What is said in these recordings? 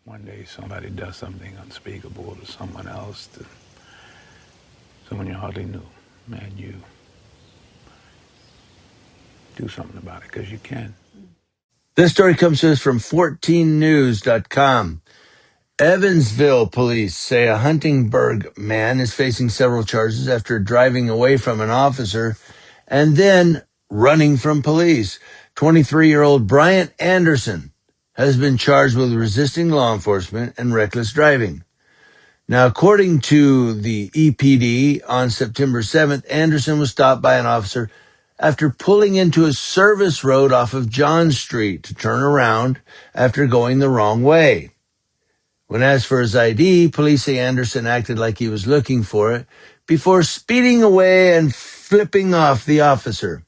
one day somebody does something unspeakable to someone else, to someone you hardly knew, and you do something about it because you can. This story comes to us from 14news.com. Evansville police say a Huntingburg man is facing several charges after driving away from an officer and then running from police. 23-year-old Bryant Anderson has been charged with resisting law enforcement and reckless driving. Now, according to the EPD, on September 7th, Anderson was stopped by an officer after pulling into a service road off of John Street to turn around after going the wrong way. When asked for his ID, police say Anderson acted like he was looking for it before speeding away and flipping off the officer.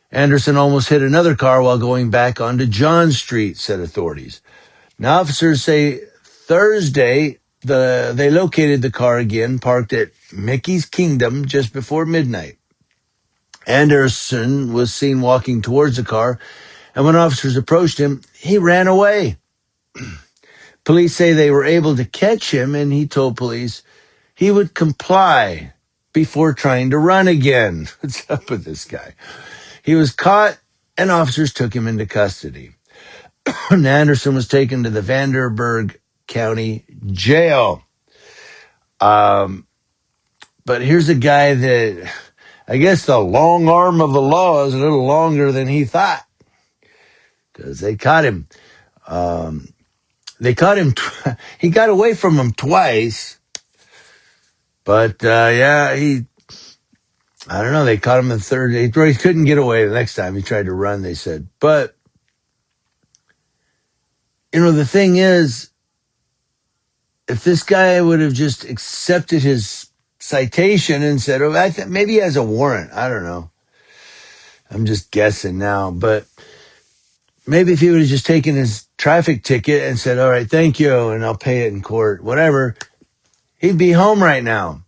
Anderson almost hit another car while going back onto John Street, said authorities. Now, officers say Thursday, they located the car again, parked at Mickey's Kingdom just before midnight. Anderson was seen walking towards the car, and when officers approached him, he ran away. Police say they were able to catch him, and he told police he would comply before trying to run again. What's up with this guy? He was caught, and officers took him into custody. Anderson was taken to the Vanderburgh County Jail. But here's a guy that I guess the long arm of the law is a little longer than he thought, because they caught him. They caught him. He got away from them twice, but I don't know. They caught him the third. He couldn't get away the next time he tried to run, they said. But the thing is, if this guy would have just accepted his citation and said, "Oh, maybe he has a warrant." I don't know. I'm just guessing now, but maybe if he would have just taken his traffic ticket and said, "All right, thank you, and I'll pay it in court," whatever, he'd be home right now.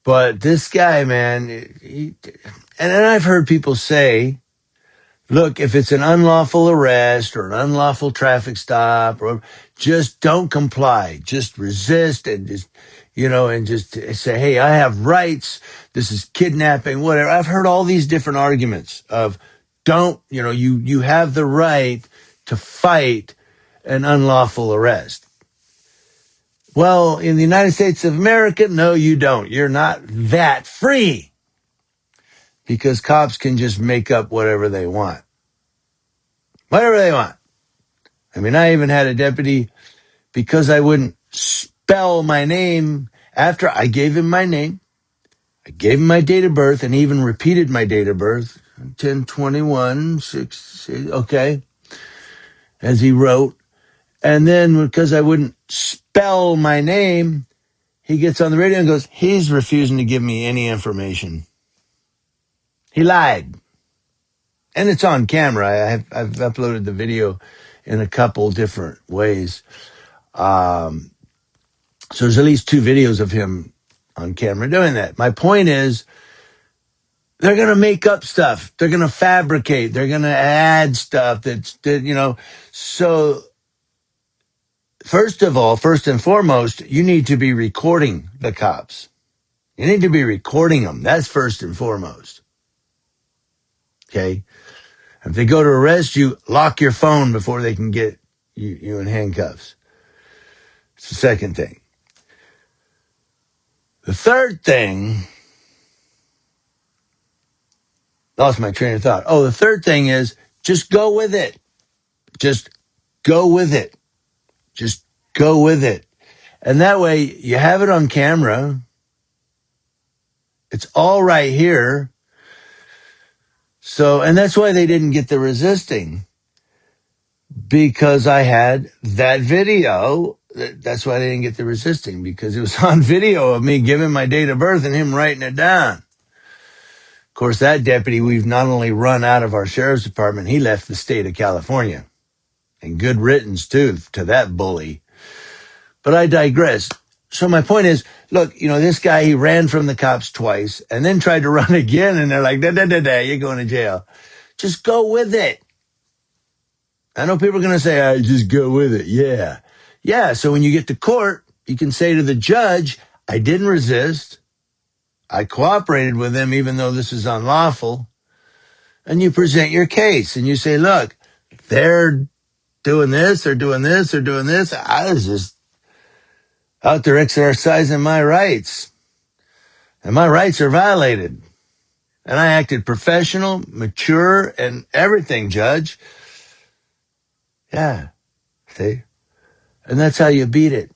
But this guy, man, and I've heard people say, look, if it's an unlawful arrest or an unlawful traffic stop, or just don't comply, just resist and just say, hey, I have rights. This is kidnapping, whatever. I've heard all these different arguments of you have the right to fight an unlawful arrest. Well, in the United States of America, no, you don't. You're not that free, because cops can just make up whatever they want. Whatever they want. I mean, I even had a deputy, because I wouldn't spell my name after I gave him my name. I gave him my date of birth, and he even repeated my date of birth, 10/21/6, okay, as he wrote. And then because I wouldn't spell my name, he gets on the radio and goes, he's refusing to give me any information. He lied. And it's on camera. I've uploaded the video in a couple different ways. So there's at least 2 videos of him on camera doing that. My point is, they're going to make up stuff. They're going to fabricate. They're going to add stuff So first and foremost, you need to be recording the cops. You need to be recording them. That's first and foremost. Okay? If they go to arrest you, lock your phone before they can get you in handcuffs. It's the second thing. The third thing, lost my train of thought. Oh, the third thing is just go with it. Just go with it. Just go with it. And that way you have it on camera. It's all right here. So, and that's why they didn't get the resisting, because I had that video. That's why they didn't get the resisting, because it was on video of me giving my date of birth and him writing it down. Of course, that deputy, we've not only run out of our sheriff's department, he left the state of California. And good riddance, too, to that bully. But I digress. So my point is, look, this guy, he ran from the cops twice and then tried to run again, and they're like, you're going to jail. Just go with it. I know people are going to say, I just go with it. Yeah. Yeah. So when you get to court, you can say to the judge, I didn't resist. I cooperated with them, even though this is unlawful. And you present your case and you say, look, they're doing this, they're doing this, they're doing this. I was just out there exercising my rights, and my rights are violated. And I acted professional, mature, and everything, Judge. Yeah. See? And that's how you beat it.